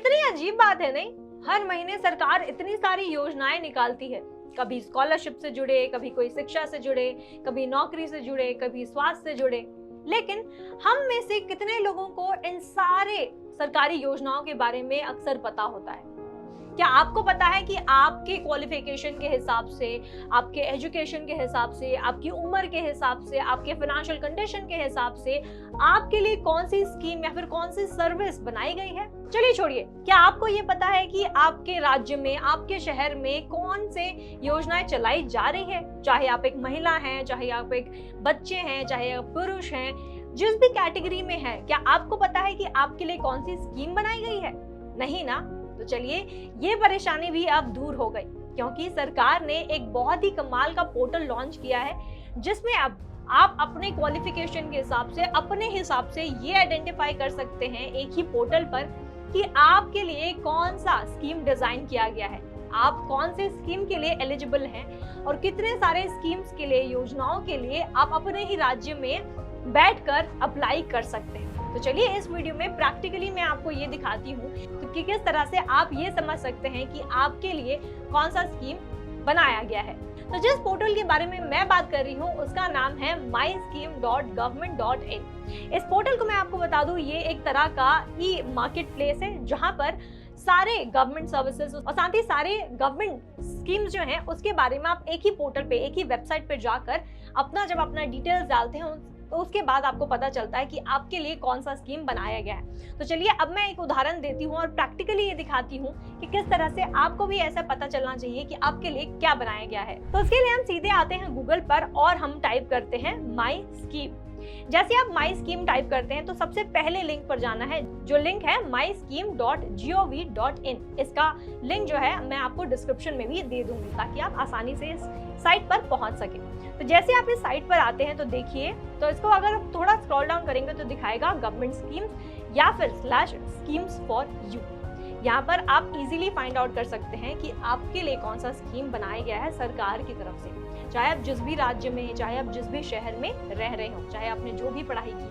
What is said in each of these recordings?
कितनी अजीब बात है नहीं? हर महीने सरकार इतनी सारी योजनाएं निकालती है, कभी स्कॉलरशिप से जुड़े, कभी कोई शिक्षा से जुड़े, कभी नौकरी से जुड़े, कभी स्वास्थ्य से जुड़े। लेकिन हम में से कितने लोगों को इन सारे सरकारी योजनाओं के बारे में अक्सर पता होता है? क्या आपको पता है कि आपके क्वालिफिकेशन के हिसाब से, आपके एजुकेशन के हिसाब से, आपकी उम्र के हिसाब से, आपके फाइनेंशियल कंडीशन के हिसाब से आपके लिए कौन सी स्कीम या फिर कौन सी सर्विस बनाई गई है? चलिए छोड़िए, क्या आपको ये पता है कि आपके राज्य में, आपके शहर में कौन से योजनाएं चलाई जा रही है? चाहे आप एक महिला हैं, चाहे आप एक बच्चे हैं, चाहे आप पुरुष हैं, जिस भी कैटेगरी में है, क्या आपको पता है कि आपके लिए कौन सी स्कीम बनाई गई है? नहीं ना? तो चलिए, ये परेशानी भी अब दूर हो गई, क्योंकि सरकार ने एक बहुत ही कमाल का पोर्टल लॉन्च किया है, जिसमें अब आप अपने क्वालिफिकेशन के हिसाब से, अपने हिसाब से ये आइडेंटिफाई कर सकते हैं एक ही पोर्टल पर कि आपके लिए कौन सा स्कीम डिजाइन किया गया है, आप कौन से स्कीम के लिए एलिजिबल हैं और कितने सारे स्कीम्स के लिए, योजनाओं के लिए आप अपने ही राज्य में बैठकर अप्लाई कर सकते हैं। तो चलिए, इस वीडियो में प्रैक्टिकली मैं आपको ये दिखाती हूँ कि किस तरह से आप ये समझ सकते हैं कि आपके लिए कौन सा स्कीम बनाया गया है। तो जिस पोर्टल के बारे में मैं बात कर रही हूँ उसका नाम है myscheme.government.in। इस पोर्टल को मैं आपको बता दूं, ये एक तरह का ई मार्केट प्लेस है, जहाँ पर सारे गवर्नमेंट सर्विसेज और साथ ही सारे गवर्नमेंट स्कीम्स जो हैं उसके बारे में आप एक ही पोर्टल पे, एक ही वेबसाइट पे जाकर जब अपना डिटेल्स डालते हैं तो उसके बाद आपको पता चलता है कि आपके लिए कौन सा स्कीम बनाया गया है। तो चलिए, अब मैं एक उदाहरण देती हूँ और प्रैक्टिकली ये दिखाती हूँ कि किस तरह से आपको भी ऐसा पता चलना चाहिए कि आपके लिए क्या बनाया गया है। तो उसके लिए हम सीधे आते हैं गूगल पर और हम टाइप करते हैं माई स्कीम। जैसे आप माई स्कीम टाइप करते हैं तो सबसे पहले लिंक पर जाना है, जो लिंक है myscheme.gov.in। इसका लिंक जो है मैं आपको डिस्क्रिप्शन में भी दे दूंगी, ताकि आप आसानी से इस साइट पर पहुंच सके। तो जैसे आप इस साइट पर आते हैं तो देखिए, तो इसको अगर थोड़ा स्क्रॉल डाउन करेंगे तो दिखाएगा गवर्नमेंट स्कीम्स या फिर /schemes for you। यहाँ पर आप इजीली फाइंड आउट कर सकते हैं कि आपके लिए कौन सा स्कीम बनाया गया है सरकार की तरफ से। चाहे आप जिस भी राज्य में, चाहे आप जिस भी शहर में रह रहे हो, चाहे आपने जो भी पढ़ाई की हो,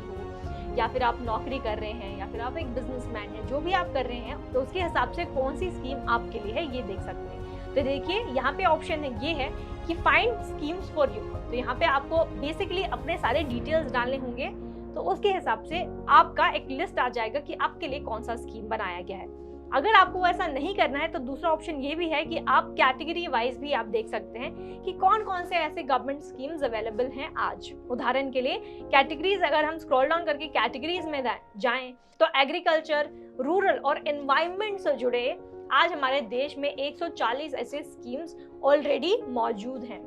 या फिर आप नौकरी कर रहे हैं, या फिर आप एक बिजनेसमैन हैं, जो भी आप कर रहे हैं, तो उसके हिसाब से कौन सी स्कीम आपके लिए है ये देख सकते हैं। तो देखिए, यहाँ पे ऑप्शन है, ये है कि फाइंड स्कीम्स फॉर यू। तो यहाँ पे आपको बेसिकली अपने सारे डिटेल्स डालने होंगे, तो उसके हिसाब से आपका एक लिस्ट आ जाएगा कि आपके लिए कौन सा स्कीम बनाया गया है। अगर आपको ऐसा नहीं करना है तो दूसरा ऑप्शन ये भी है कि आप कैटेगरी वाइज भी आप देख सकते हैं कि कौन कौन से ऐसे गवर्नमेंट स्कीम्स अवेलेबल हैं आज। उदाहरण के लिए कैटेगरीज, अगर हम स्क्रॉल डाउन करके कैटेगरीज में जाएं तो एग्रीकल्चर, रूरल और एनवायरनमेंट से जुड़े आज हमारे देश में 140 ऐसे स्कीम्स ऑलरेडी मौजूद हैं।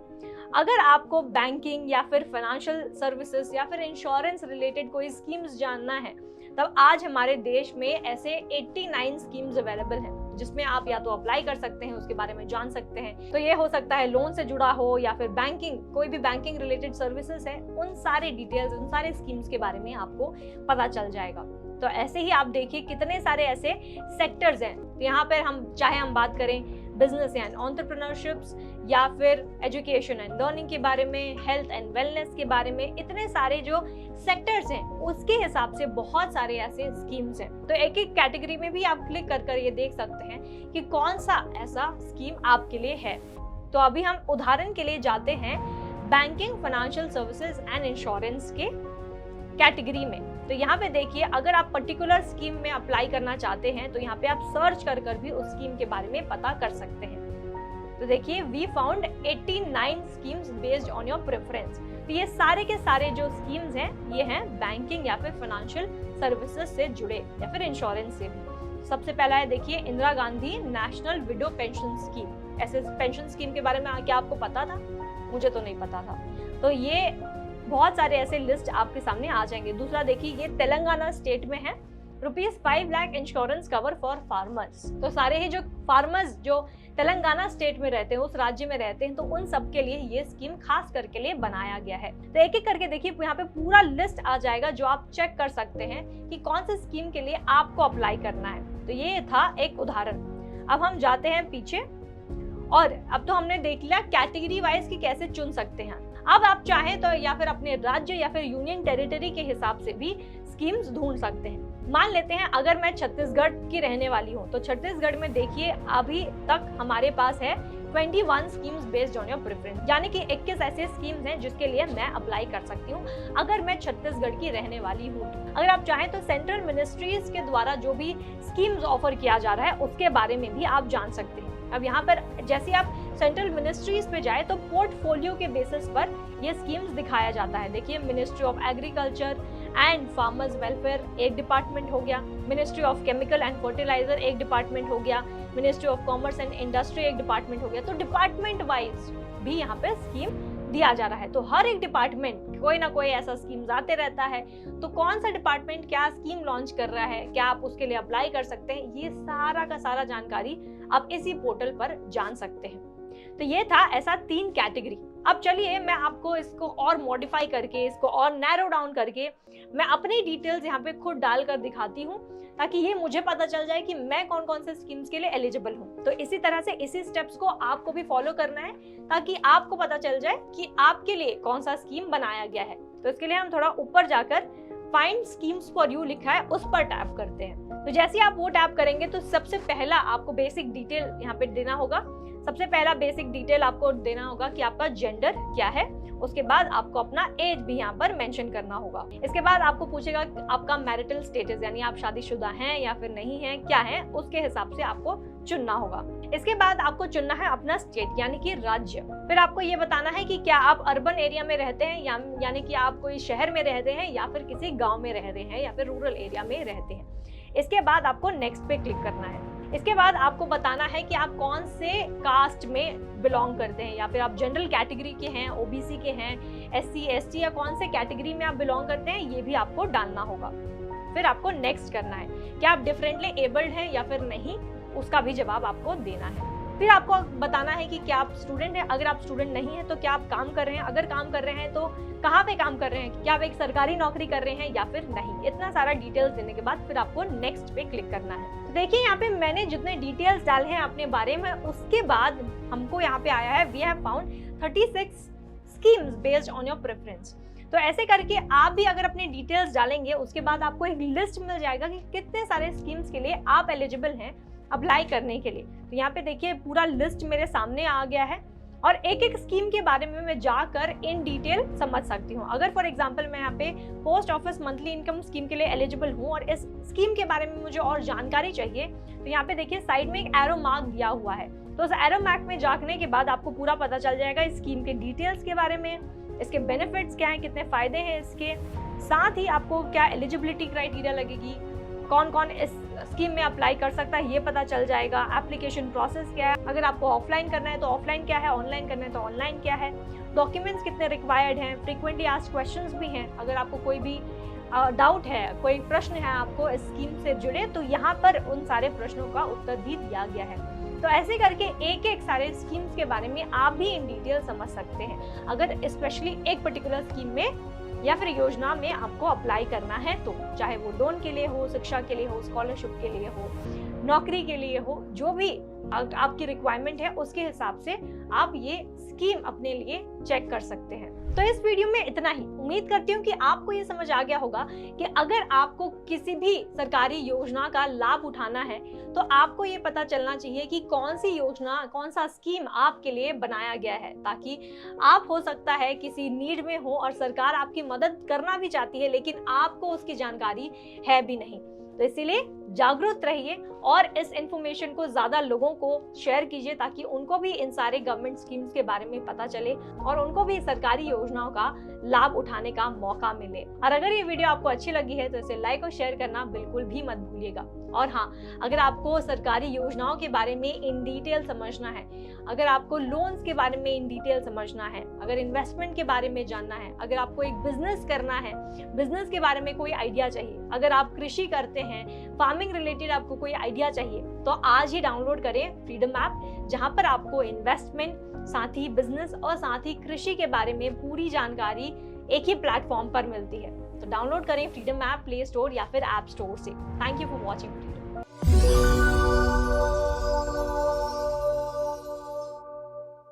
अगर आपको बैंकिंग या फिर फाइनेंशियल सर्विसेज या फिर इंश्योरेंस रिलेटेड कोई स्कीम्स जानना है, तब आज हमारे देश में ऐसे 89 स्कीम्स अवेलेबल हैं, जिसमें आप या तो अप्लाई कर सकते हैं, उसके बारे में जान सकते हैं। तो ये हो सकता है लोन से जुड़ा हो या फिर बैंकिंग, कोई भी बैंकिंग रिलेटेड सर्विसेज है, उन सारे डिटेल्स, उन सारे स्कीम्स के बारे में आपको पता चल जाएगा। तो ऐसे ही आप देखिए कितने सारे ऐसे सेक्टर्स हैं। तो यहाँ पर चाहे हम बात करें बिजनेस एंड एंटरप्रेन्योरशिप्स, या फिर एजुकेशन एंड लर्निंग के बारे में, हेल्थ एंड वेलनेस के बारे में, इतने सारे जो सेक्टर्स हैं उसके हिसाब से बहुत सारे ऐसे स्कीम्स हैं। तो एक एक कैटेगरी में भी आप क्लिक कर ये देख सकते हैं कि कौन सा ऐसा स्कीम आपके लिए है। तो अभी हम उदाहरण के लिए जाते हैं banking, financial services and insurance के कैटेगरी में। तो यहाँ पे देखिए, अगर आप पर्टिकुलर स्कीम में अप्लाई करना चाहते हैं तो यहाँ पे आप सर्च कर भी उस स्कीम के बारे में पता कर सकते हैं। तो देखिए, we found 89 schemes based on your preference. तो ये सारे के सारे जो स्कीम्स हैं ये हैं बैंकिंग या फिर फाइनेंशियल सर्विसेज से जुड़े या फिर इंश्योरेंस से भी। सबसे पहला है, देखिए, Indira Gandhi national window pension scheme. ऐसे पेंशन स्कीम के बारे में क्या आपको पता था? मुझे तो नहीं पता था। तो ये बहुत सारे ऐसे लिस्ट आपके सामने आ जाएंगे। दूसरा देखिए, ये तेलंगाना स्टेट में है, ₹5 lakh insurance cover for farmers. तो सारे ही जो फार्मर्स जो तेलंगाना स्टेट में रहते हैं, उस राज्य में रहते हैं, तो उन सब के लिए ये स्कीम खास करके लिए बनाया गया है। तो एक एक करके देखिए, यहाँ पे पूरा लिस्ट आ जाएगा जो आप चेक कर सकते हैं कि कौन से स्कीम के लिए आपको अप्लाई करना है। तो ये था एक उदाहरण। अब हम जाते हैं पीछे, और अब तो हमने देख लिया कैटेगरी वाइज कि कैसे चुन सकते हैं। अब आप चाहें तो या फिर अपने राज्य या फिर यूनियन टेरिटरी के हिसाब से भी स्कीम्स ढूंढ सकते हैं। मान लेते हैं अगर मैं छत्तीसगढ़ की रहने वाली हूँ, तो छत्तीसगढ़ में देखिए अभी तक हमारे पास है 21 schemes based on your preference, यानी कि 21 ऐसे स्कीम्स हैं जिसके लिए मैं अप्लाई कर सकती हूँ अगर मैं छत्तीसगढ़ की रहने वाली हूँ। अगर आप चाहें तो सेंट्रल मिनिस्ट्रीज के द्वारा जो भी स्कीम्स ऑफर किया जा रहा है उसके बारे में भी आप जान सकते हैं। अब यहाँ पर जैसे आप सेंट्रल मिनिस्ट्रीज पे जाए तो पोर्टफोलियो के बेसिस पर ये स्कीम्स दिखाया जाता है। देखिए, ministry of agriculture and farmers welfare एक डिपार्टमेंट हो गया, ministry of chemical and fertilizer एक डिपार्टमेंट हो गया, ministry of commerce and industry एक डिपार्टमेंट हो गया। तो डिपार्टमेंट वाइज भी यहाँ पे स्कीम दिया जा रहा है। तो हर एक डिपार्टमेंट कोई ना कोई ऐसा स्कीम आते रहता है, तो कौन सा डिपार्टमेंट क्या स्कीम लॉन्च कर रहा है, क्या आप उसके लिए अप्लाई कर सकते हैं, ये सारा का सारा जानकारी आप इसी पोर्टल पर जान सकते हैं। तो ये था ऐसा 3 कैटेगरी। अब चलिए मैं आपको इसको और मॉडिफाई करके, इसको और नैरो डाउन करके मैं अपनी डिटेल्स यहाँ पे खुद डालकर दिखाती हूँ, ताकि ये मुझे पता चल जाए कि मैं कौन कौन से स्कीम्स के लिए एलिजिबल हूँ। तो इसी तरह से इसी स्टेप्स को आपको भी फॉलो करना है ताकि आपको पता चल जाए कि आपके लिए कौन सा स्कीम बनाया गया है। तो इसके लिए हम थोड़ा ऊपर जाकर फाइंड स्कीम्स फॉर यू लिखा है उस पर टैप करते हैं। तो जैसे आप वो टैप करेंगे तो सबसे पहला आपको बेसिक डिटेल यहाँ पे देना होगा। सबसे पहला बेसिक डिटेल आपको देना होगा कि आपका जेंडर क्या है। उसके बाद आपको अपना एज भी यहाँ पर मेंशन करना होगा। इसके बाद आपको पूछेगा आपका मैरिटल स्टेटस, यानी आप शादीशुदा हैं या फिर नहीं हैं, क्या है, उसके हिसाब से आपको चुनना होगा। इसके बाद आपको चुनना है अपना स्टेट यानी कि राज्य। फिर आपको ये बताना है कि क्या आप अर्बन एरिया में रहते हैं यानी कि आप कोई शहर में रहते हैं या फिर किसी गाँव में रह रहे हैं या फिर रूरल एरिया में रहते हैं। इसके बाद आपको नेक्स्ट पे क्लिक करना है। इसके बाद आपको बताना है कि आप कौन से कास्ट में बिलोंग करते हैं, या फिर आप जनरल कैटेगरी के हैं, ओबीसी के हैं, एससी एसटी या कौन से कैटेगरी में आप बिलोंग करते हैं, ये भी आपको डालना होगा। फिर आपको नेक्स्ट करना है। क्या आप डिफरेंटली एबल्ड हैं या फिर नहीं, उसका भी जवाब आपको देना है। फिर आपको बताना है कि क्या आप स्टूडेंट हैं। अगर आप स्टूडेंट नहीं है तो क्या आप काम कर रहे हैं, अगर काम कर रहे हैं तो कहाँ पे काम कर रहे हैं, क्या आप एक सरकारी नौकरी कर रहे हैं या फिर नहीं। इतना सारा डिटेल्स देने के बाद फिर आपको नेक्स्ट पे क्लिक करना है। तो देखिए यहाँ पे मैंने जितने डिटेल्स डाले हैं अपने बारे में, उसके बाद हमको यहाँ पे आया है we have found 36 schemes based on your preference. तो ऐसे करके आप भी अगर अपने डिटेल्स डालेंगे उसके बाद आपको एक लिस्ट मिल जाएगा कि कितने सारे स्कीम्स के लिए आप एलिजिबल हैं अप्लाई करने के लिए। तो यहाँ पे देखिए पूरा लिस्ट मेरे सामने आ गया है और एक एक स्कीम के बारे में मैं जाकर इन डिटेल समझ सकती हूँ। अगर फॉर एग्जांपल मैं यहाँ पे post office monthly income scheme के लिए एलिजिबल हूँ और इस स्कीम के बारे में मुझे और जानकारी चाहिए, तो यहाँ पे देखिए साइड में एक एरो मार्क दिया हुआ है। तो उस एरो मार्क में जाने के बाद आपको पूरा पता चल जाएगा इस स्कीम के डिटेल्स के बारे में, इसके बेनिफिट्स क्या हैं, कितने फायदे हैं इसके, साथ ही आपको क्या एलिजिबिलिटी क्राइटेरिया लगेगी, कौन कौन इस स्कीम में अप्लाई कर सकता है ये पता चल जाएगा, एप्लीकेशन प्रोसेस क्या है, अगर आपको ऑफलाइन करना है तो ऑफलाइन क्या है, ऑनलाइन करना है तो ऑनलाइन क्या है, डॉक्यूमेंट्स कितने रिक्वायर्ड हैं, फ्रीक्वेंटली आस्क्ड क्वेश्चंस भी हैं। अगर आपको कोई भी डाउट है, कोई प्रश्न है आपको इस स्कीम से जुड़े, तो यहाँ पर उन सारे प्रश्नों का उत्तर भी दिया गया है। तो ऐसे करके एक एक सारे स्कीम्स के बारे में आप भी इन डिटेल समझ सकते हैं। अगर स्पेशली एक पर्टिकुलर स्कीम में या फिर योजना में आपको अप्लाई करना है तो, चाहे वो लोन के लिए हो, शिक्षा के लिए हो, स्कॉलरशिप के लिए हो, नौकरी के लिए हो, जो भी आपकी रिक्वायरमेंट है उसके हिसाब से आप ये स्कीम अपने लिए चेक कर सकते हैं। तो इस वीडियो में इतना ही। उम्मीद करती हूँ कि आपको ये समझ आ गया होगा कि अगर आपको किसी भी सरकारी योजना का लाभ उठाना है तो आपको ये पता चलना चाहिए कि कौन सी योजना, कौन सा स्कीम आपके लिए बनाया गया है, ताकि आप हो सकता है किसी नीड में हो और सरकार आपकी मदद करना भी चाहती है लेकिन आपको उसकी जानकारी है भी नहीं। तो इसीलिए जागरूक रहिए और इस इंफॉर्मेशन को ज्यादा लोगों को शेयर कीजिए ताकि उनको भी इन सारे गवर्नमेंट स्कीम्स के बारे में पता चले और उनको भी सरकारी योजनाओं का लाभ उठाने का मौका मिले। और अगर ये वीडियो आपको अच्छी लगी है तो इसे लाइक और शेयर करना बिल्कुल भी मत भूलिएगा। और हाँ, अगर आपको सरकारी योजनाओं के बारे में इन डिटेल समझना है, अगर आपको लोन्स के बारे में इन डिटेल समझना है, अगर इन्वेस्टमेंट के बारे में जानना है, अगर आपको एक बिजनेस करना है, बिजनेस के बारे में कोई आइडिया चाहिए, अगर आप कृषि करते हैं, फार्मिंग रिलेटेड आपको कोई आइडिया चाहिए, तो आज ही डाउनलोड करें फ्रीडम ऐप, जहां पर आपको इन्वेस्टमेंट, साथ ही बिजनेस और साथ ही कृषि के बारे में पूरी जानकारी एक ही प्लेटफॉर्म पर मिलती है। तो डाउनलोड करें फ्रीडम ऐप प्ले स्टोर या फिर ऐप स्टोर से। Thank you for watching.